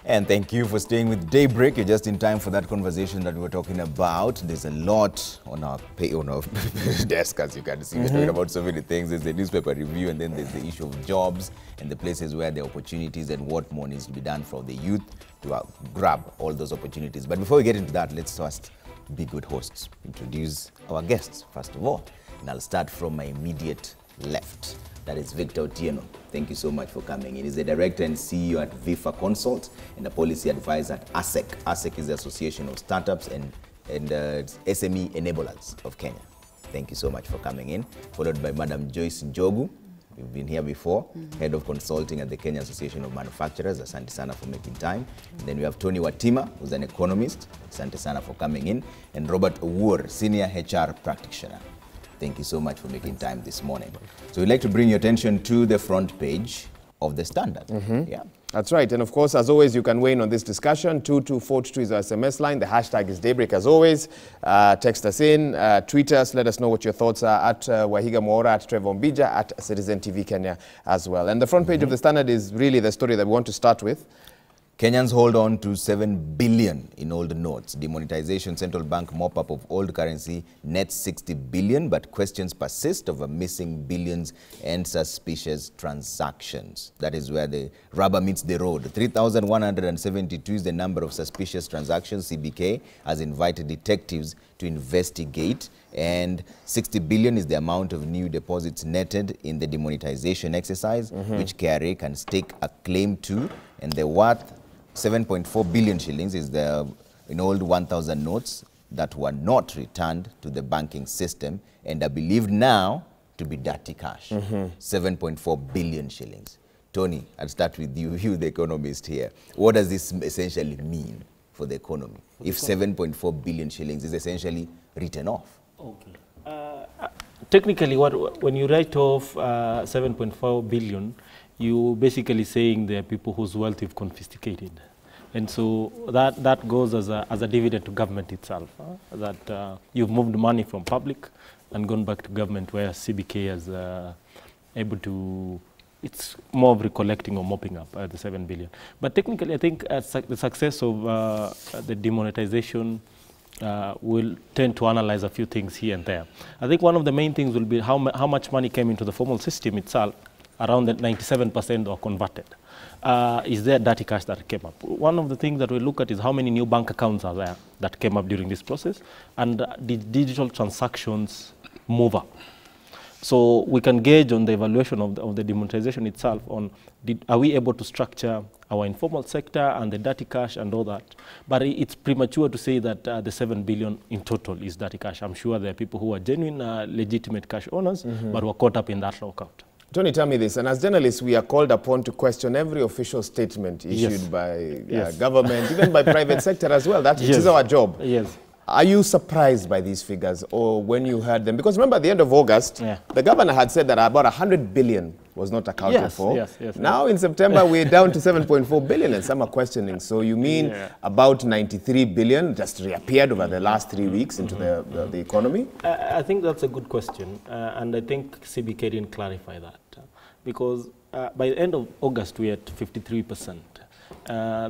And thank you for staying with Daybreak. You're just in time for that conversation that we were talking about. There's a lot on our desk, as you can see. We're talking about so many things. There's the newspaper review, and then there's the issue of jobs and the places where there are opportunities and what more needs to be done for the youth to grab all those opportunities. But before we get into that, let's first be good hosts. Introduce our guests, first of all. And I'll start from my immediate left. That is Victor Otieno. Thank you so much for coming in. He's the director and CEO at VIFA Consult and a policy advisor at ASEC. ASEC is the Association of Startups and SME Enablers of Kenya. Thank you so much for coming in. Followed by Madam Joyce Njogu. You've been here before, Head of Consulting at the Kenya Association of Manufacturers. Asante sana for making time. And then we have Tony Watima, who's an economist. Asante sana for coming in. And Robert Owuor, Senior HR Practitioner. Thank you so much for making time this morning. So we'd like to bring your attention to the front page of the Standard. Yeah. That's right. And of course, as always, you can weigh in on this discussion. 22422 is our SMS line. The hashtag is Daybreak as always. Text us in, tweet us, let us know what your thoughts are at Wahiga Moora, at Trevor Mbija, at Citizen TV Kenya as well. And the front page of the Standard is really the story that we want to start with. Kenyans hold on to 7 billion in old notes. Demonetization, central bank mop-up of old currency nets 60 billion, but questions persist over missing billions and suspicious transactions. That is where the rubber meets the road. 3,172 is the number of suspicious transactions. CBK has invited detectives to investigate, and 60 billion is the amount of new deposits netted in the demonetization exercise, which KRA can stake a claim to, and the worth 7.4 billion shillings is the old 1,000 notes that were not returned to the banking system and are believed now to be dirty cash. 7.4 billion shillings. Tony, I'll start with you, the economist here. What does this essentially mean for the economy if 7.4 billion shillings is essentially written off? Okay. Technically, when you write off 7.4 billion, you basically saying there are people whose wealth you've confiscated. And so that goes as a dividend to government itself, that you've moved money from public and gone back to government, where CBK is able to, it's more of recollecting or mopping up the 7 billion. But technically, I think the success of the demonetization will tend to analyze a few things here and there. I think one of the main things will be how much money came into the formal system itself. Around the 97% are converted. Is there dirty cash that came up? One of the things that we look at is how many new bank accounts are there that came up during this process, and did digital transactions move up? So we can gauge on the evaluation of the demonetization itself on are we able to structure our informal sector and the dirty cash and all that. But it's premature to say that the 7 billion in total is dirty cash. I'm sure there are people who are genuine, legitimate cash owners, but were caught up in that lockout. Tony, tell me this, and as journalists, we are called upon to question every official statement issued by government, even by private sector as well. That is our job. Yes. Are you surprised by these figures, or when you heard them? Because remember, at the end of August, the governor had said that about 100 billion was not accounted for. Now in September, we're down to 7.4 billion, and some are questioning. So you mean about 93 billion just reappeared over the last 3 weeks into the economy? I think that's a good question, and I think CBK didn't clarify that. Because by the end of August, we had 53%.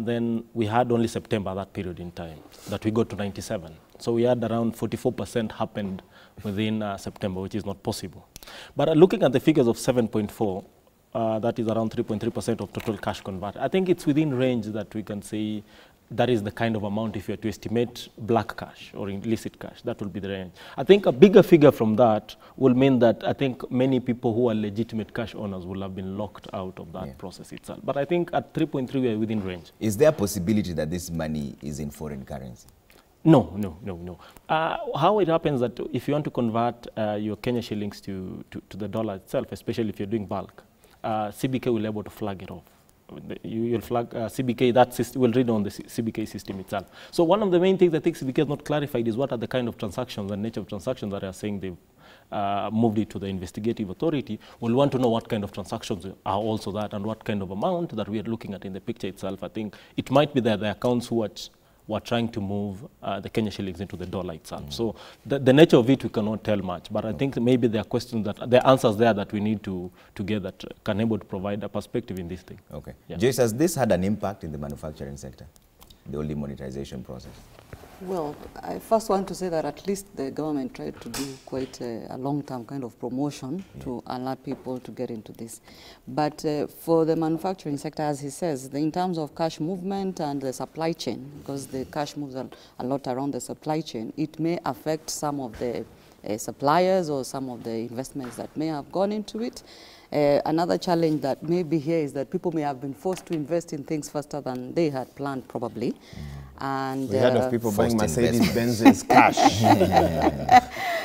Then we had only September, that period in time, that we got to 97. So we had around 44% happened within September, which is not possible. But looking at the figures of 7.4, that is around 3.3% of total cash converted. I think it's within range that we can say that is the kind of amount if you are to estimate black cash or illicit cash, that will be the range. I think a bigger figure from that will mean that I think many people who are legitimate cash owners will have been locked out of that process itself. But I think at 3.3 we are within range. Is there a possibility that this money is in foreign currency? No. How it happens that if you want to convert your Kenya shillings to the dollar itself, especially if you're doing bulk, CBK will be able to flag it off. You'll flag CBK, that system will read on the CBK system itself. So one of the main things I think CBK has not clarified is what are the kind of transactions and nature of transactions that are saying they've moved it to the investigative authority. We'll want to know what kind of transactions are also that and what kind of amount that we are looking at in the picture itself. I think it might be that the accounts were trying to move the Kenya shillings into the dollar itself. So the nature of it, we cannot tell much. But I think maybe there are questions that, there are answers there that we need to get that can able to provide a perspective in this thing. Okay. Yeah. Jace, has this had an impact in the manufacturing sector, the whole demonetization process? Well, I first want to say that at least the government tried to do quite a long-term kind of promotion to alert people to get into this. But for the manufacturing sector, as he says, in terms of cash movement and the supply chain, because the cash moves a lot around the supply chain, it may affect some of the suppliers or some of the investments that may have gone into it. Another challenge that may be here is that people may have been forced to invest in things faster than they had planned, probably. And we heard of people buying Mercedes-Benz's cash.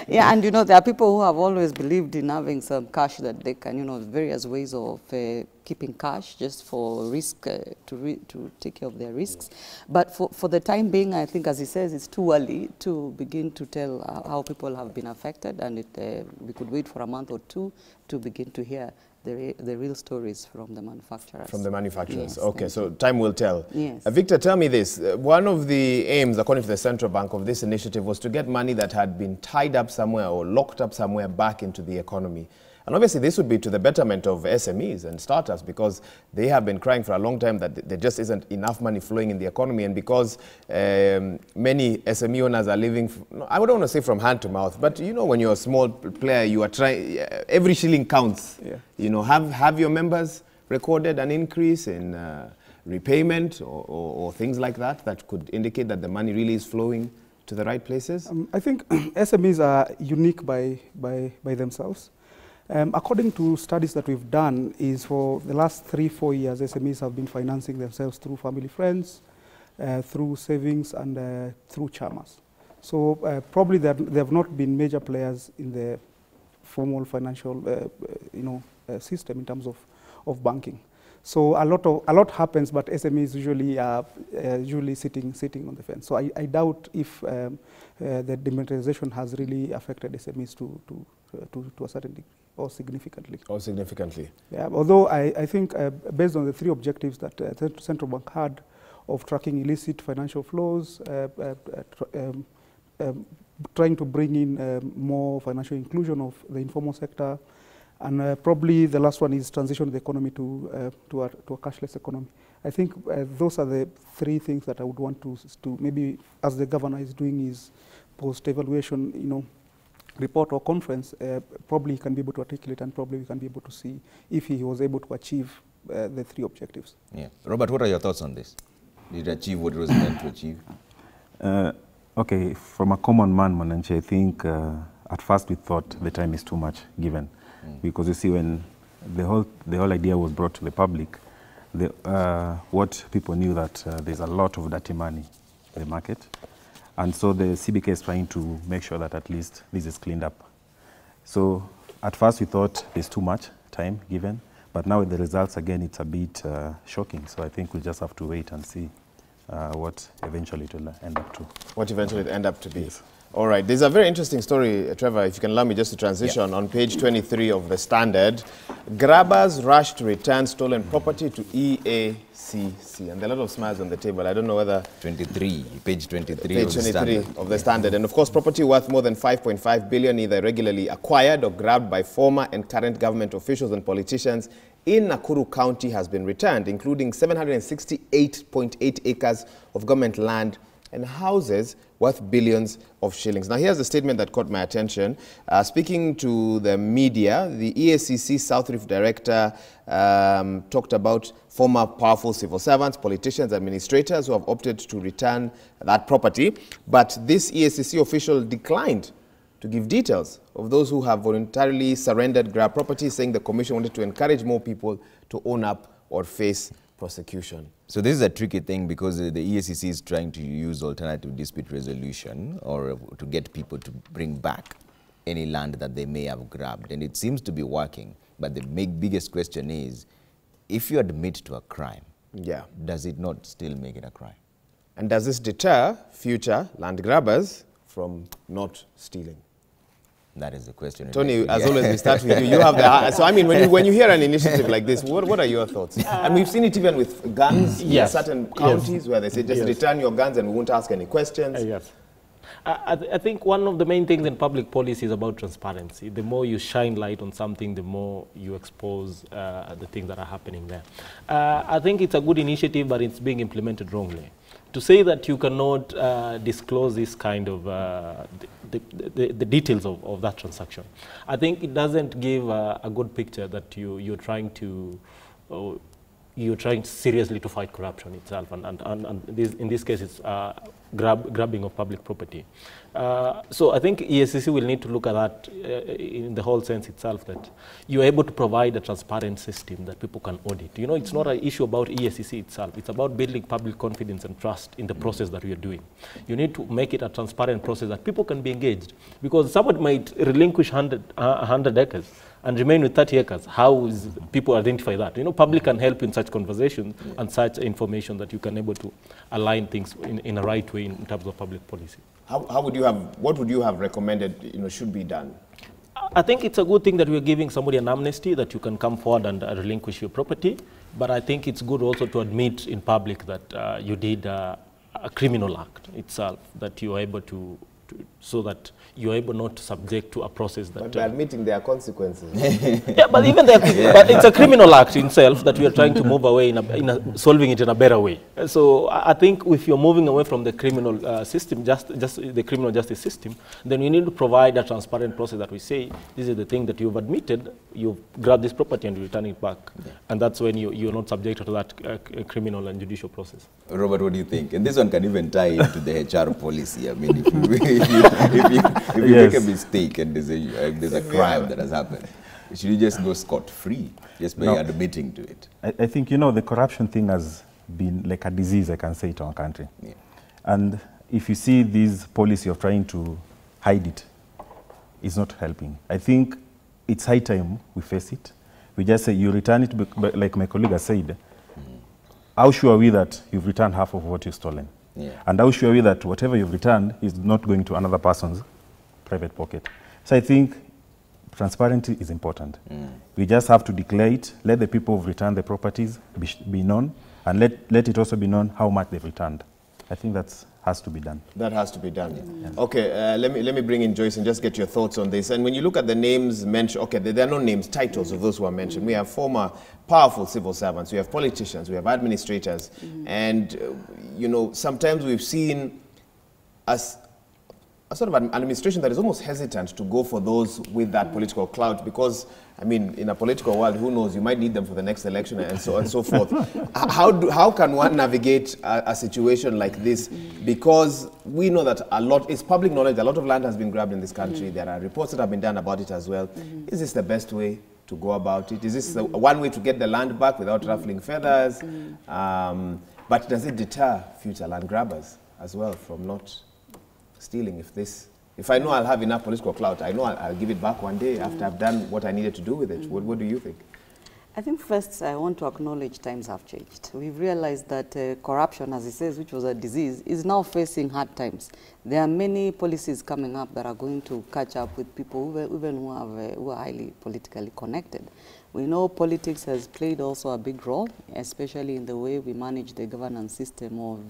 Yeah, and you know, there are people who have always believed in having some cash that they can, you know, various ways of keeping cash just for risk, to take care of their risks. But for the time being, I think, as he says, it's too early to begin to tell how people have been affected, and we could wait for a month or two to begin to hear the real stories from the manufacturers. From the manufacturers. Yes, okay, so time will tell. Yes. Victor, tell me this. One of the aims, according to the Central Bank, of this initiative was to get money that had been tied up somewhere or locked up somewhere back into the economy. And obviously this would be to the betterment of SMEs and startups, because they have been crying for a long time that there just isn't enough money flowing in the economy, and because many SME owners are living, I don't want to say from hand to mouth, but you know, when you're a small player, you are trying, every shilling counts. Yeah. You know, have your members recorded an increase in repayment or things like that could indicate that the money really is flowing to the right places? I think SMEs are unique by themselves. According to studies that we've done, is for the last 3-4 years, SMEs have been financing themselves through family friends, through savings, and through chamas. So probably they have not been major players in the formal financial, system in terms of banking. So a lot happens, but SMEs usually are sitting on the fence. So I doubt if the demonetization has really affected SMEs to a certain degree or significantly. Yeah, although I think based on the 3 objectives that the Central Bank had of tracking illicit financial flows, trying to bring in more financial inclusion of the informal sector, and probably the last one is transition the economy to a cashless economy. I think those are the 3 things that I would want to maybe, as the governor is doing his post-evaluation, report or conference, probably he can be able to articulate, and probably we can be able to see if he was able to achieve the 3 objectives. Yeah. Robert, what are your thoughts on this? Did it achieve what it was meant to achieve? Okay, from a common man, Mwananchi, I think at first we thought the time is too much given. Because you see, when the whole idea was brought to the public, what people knew that there's a lot of dirty money in the market. And so the CBK is trying to make sure that at least this is cleaned up. So at first we thought there's too much time given, but now with the results, again, it's a bit shocking. So I think we'll just have to wait and see what eventually it will end up to. What eventually it will end up to be. Yes. All right, there's a very interesting story, Trevor, if you can allow me just to transition. On page 23 of the Standard. Grabbers rush to return stolen property to EACC. And there are a lot of smiles on the table. I don't know whether... Page 23 of the Standard. And of course, property worth more than 5.5 billion, either regularly acquired or grabbed by former and current government officials and politicians in Nakuru County has been returned, including 768.8 acres of government land and houses worth billions of shillings. Now, here's the statement that caught my attention. Speaking to the media, the EACC South Reef director talked about former powerful civil servants, politicians, administrators who have opted to return that property. But this EACC official declined to give details of those who have voluntarily surrendered grab property, saying the commission wanted to encourage more people to own up or face prosecution. So this is a tricky thing, because the EACC is trying to use alternative dispute resolution or to get people to bring back any land that they may have grabbed. And it seems to be working. But the biggest question is, if you admit to a crime, does it not still make it a crime? And does this deter future land grabbers from not stealing? That is the question. Tony, as always, we start with you. You have the so I mean, when you hear an initiative like this, what are your thoughts? And we've seen it even with guns in certain counties where they say just return your guns and we won't ask any questions. Yes. I think one of the main things in public policy is about transparency. The more you shine light on something, the more you expose the things that are happening there. I think it's a good initiative, but it's being implemented wrongly. To say that you cannot disclose this kind of the details of that transaction, I think it doesn't give a good picture that you're trying to seriously to fight corruption itself, and this, in this case, it's grabbing of public property. So I think EACC will need to look at that in the whole sense itself, that you're able to provide a transparent system that people can audit. You know, it's not an issue about EACC itself. It's about building public confidence and trust in the process that we are doing. You need to make it a transparent process that people can be engaged, because someone might relinquish 100 acres and remain with 30 acres. How is people identify that? You know, public can help in such conversations and such information that you can able to align things in a right way in terms of public policy. How would you have, what would you have recommended, you know, should be done? I think it's a good thing that we're giving somebody an amnesty, that you can come forward and relinquish your property. But I think it's good also to admit in public that you did a criminal act itself, that you are able to so that you're able not to subject to a process that... But admitting there are consequences. Yeah, but even there, but it's a criminal act in itself that we are trying to move away solving it in a better way. So I think if you're moving away from the criminal system, just the criminal justice system, then you need to provide a transparent process that we say, this is the thing that you've admitted, you've grabbed this property and you return it back. Yeah. And that's when you're not subjected to that criminal and judicial process. Robert, what do you think? And this one can even tie into the HR policy. I mean, if you make a mistake and there's a crime that has happened, should you just go scot-free just by admitting to it? I think, you know, the corruption thing has been like a disease, I can say, to our country. Yeah. And if you see this policy of trying to hide it, it's not helping. I think it's high time we face it. We just say, you return it, like my colleague has said, how sure are we that you've returned half of what you've stolen? Yeah. And how sure are we that whatever you've returned is not going to another person's private pocket? So I think transparency is important. We just have to declare it, let the people who've returned the properties be known, and let it also be known how much they've returned. I think that has to be done. That has to be done. Yeah. Yeah. Okay, let me bring in Joyce and just get your thoughts on this. And when you look at the names mentioned, okay, there are no names, titles of those who are mentioned. We have former powerful civil servants, we have politicians, we have administrators, and you know, sometimes we've seen a sort of an administration that is almost hesitant to go for those with that political clout, because, I mean, in a political world, who knows, you might need them for the next election and so on and so forth. How can one navigate a situation like this? Because we know that it's public knowledge, a lot of land has been grabbed in this country. There are reports that have been done about it as well. Is this the best way to go about it? Is this one way to get the land back without ruffling feathers? But does it deter future land grabbers as well from not stealing? If I know I'll have enough political clout, I know I'll give it back one day after I've done what I needed to do with it. What do you think? I think first I want to acknowledge times have changed. We've realized that corruption, as he says, which was a disease, is now facing hard times. There are many policies coming up that are going to catch up with people even who are highly politically connected. We know politics has played also a big role, especially in the way we manage the governance system of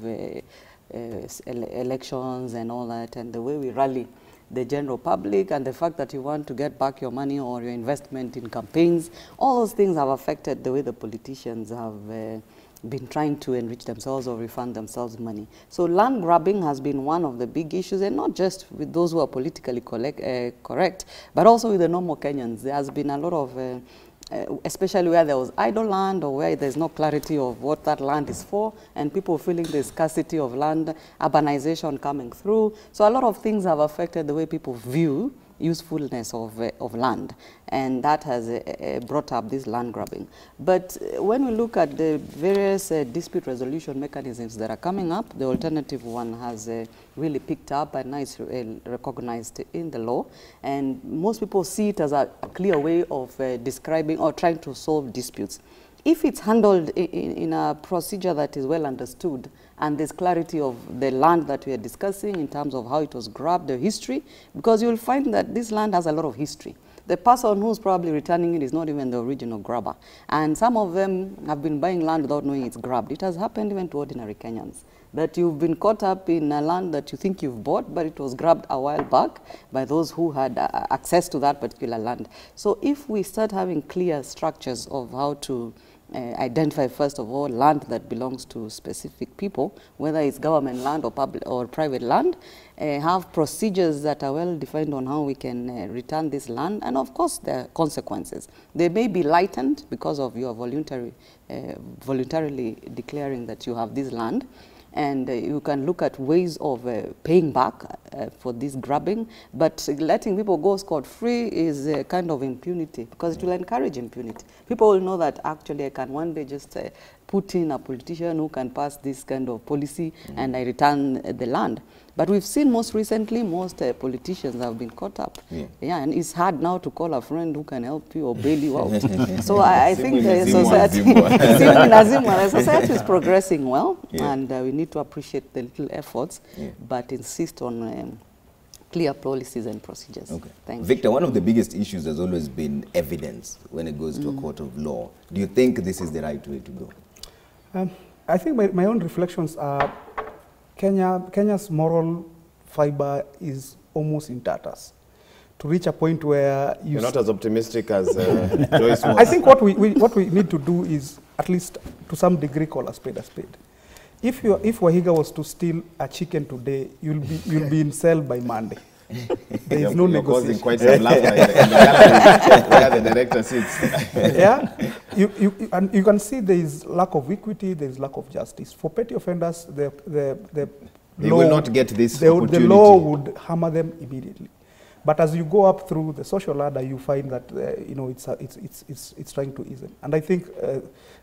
elections and all that, and the way we rally the general public, and the fact that you want to get back your money or your investment in campaigns. All those things have affected the way the politicians have been trying to enrich themselves or refund themselves money. So land grabbing has been one of the big issues, and not just with those who are politically correct, but also with the normal Kenyans. There has been a lot of especially where there was idle land or where there's no clarity of what that land is for, and people feeling the scarcity of land, urbanization coming through. So a lot of things have affected the way people view usefulness of land, and that has brought up this land grabbing. But when we look at the various dispute resolution mechanisms that are coming up, the alternative one has really picked up and now it's recognized in the law, and most people see it as a clear way of describing or trying to solve disputes. if it's handled in a procedure that is well understood, and there's clarity of the land that we are discussing in terms of how it was grabbed, the history, because you'll find that this land has a lot of history. The person who's probably returning it is not even the original grabber. And some of them have been buying land without knowing it's grabbed. It has happened even to ordinary Kenyans, that you've been caught up in a land that you think you've bought, but it was grabbed a while back by those who had access to that particular land. So if we start having clear structures of how to identify, first of all, land that belongs to specific people, whether it's government land or public or private land, have procedures that are well defined on how we can return this land, and of course there are consequences. They may be lightened because of your voluntarily declaring that you have this land, and you can look at ways of paying back for this grabbing, but letting people go scot-free is a kind of impunity, because it will encourage impunity. People will know that actually I can one day just put in a politician who can pass this kind of policy and I return the land. But we've seen most recently, most politicians have been caught up. Yeah, and it's hard now to call a friend who can help you or bail you out. So I think the society is progressing well, and we need to appreciate the little efforts, but insist on clear policies and procedures. Okay. Thanks. Victor, one of the biggest issues has always been evidence when it goes to a court of law. Do you think this is the right way to go? I think my own reflections are Kenya's moral fiber is almost in tatters. To reach a point where you're not as optimistic as Joyce was. I think what we need to do is, at least to some degree, call a spade a spade. If Wahiga was to steal a chicken today, you'll be in cell by Monday. There is no negotiation. Causing quite some laughter in the gallery where the director sits. And you can see there is lack of equity, there is lack of justice. For petty offenders, they will not get this opportunity. The law would hammer them immediately. But as you go up through the social ladder, you find that it's trying to ease them. And I think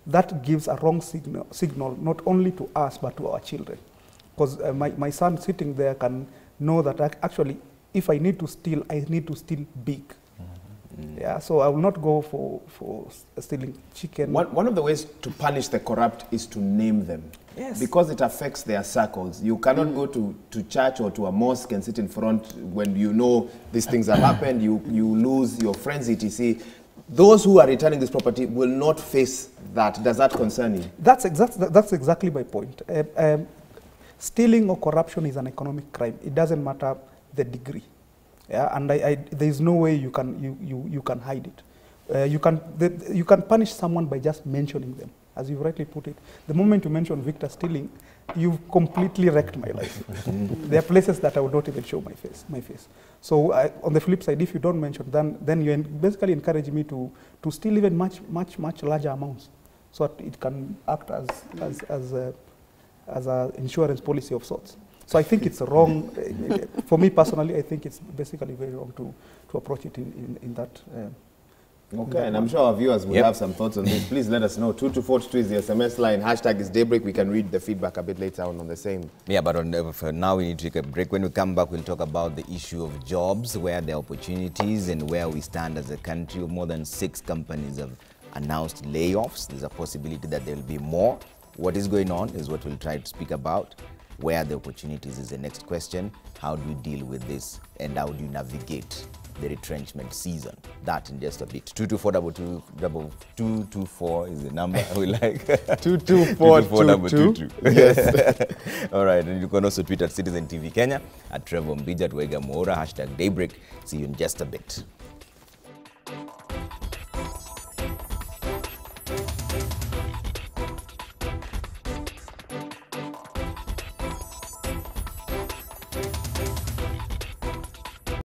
that gives a wrong signal not only to us but to our children. Because my son sitting there can know that actually, if I need to steal, I need to steal big. Yeah, so I will not go for stealing chicken. One of the ways to punish the corrupt is to name them. Yes. Because it affects their circles. You cannot go to church or to a mosque and sit in front when you know these things have happened, you lose your friends, etc. Those who are returning this property will not face that. Does that concern you? That's exactly my point. Stealing or corruption is an economic crime. It doesn't matter the degree. Yeah, and there is no way you can hide it. You can punish someone by just mentioning them, as you rightly put it. The moment you mention Victor stealing, you've completely wrecked my life. There are places that I would not even show my face. So on the flip side, if you don't mention, then you basically encourage me to steal even much larger amounts, so that it can act as an insurance policy of sorts. So I think it's wrong. For me personally, I think it's basically very wrong to approach it in that. Okay, and I'm sure our viewers will have some thoughts on this. Please let us know. 22422 is the SMS line. Hashtag is Daybreak. We can read the feedback a bit later on the same. Yeah, but for now we need to take a break. When we come back, we'll talk about the issue of jobs, where there are opportunities and where we stand as a country. More than 6 companies have announced layoffs. There's a possibility that there will be more. What is going on is what we'll try to speak about. Where the opportunities is the next question. How do you deal with this, and how do you navigate the retrenchment season? That in just a bit. 224 is the number we like. 22422. Yes. All right, and you can also tweet at Citizen TV Kenya, at Trevor Mbija, at Wega Moura, hashtag Daybreak. See you in just a bit.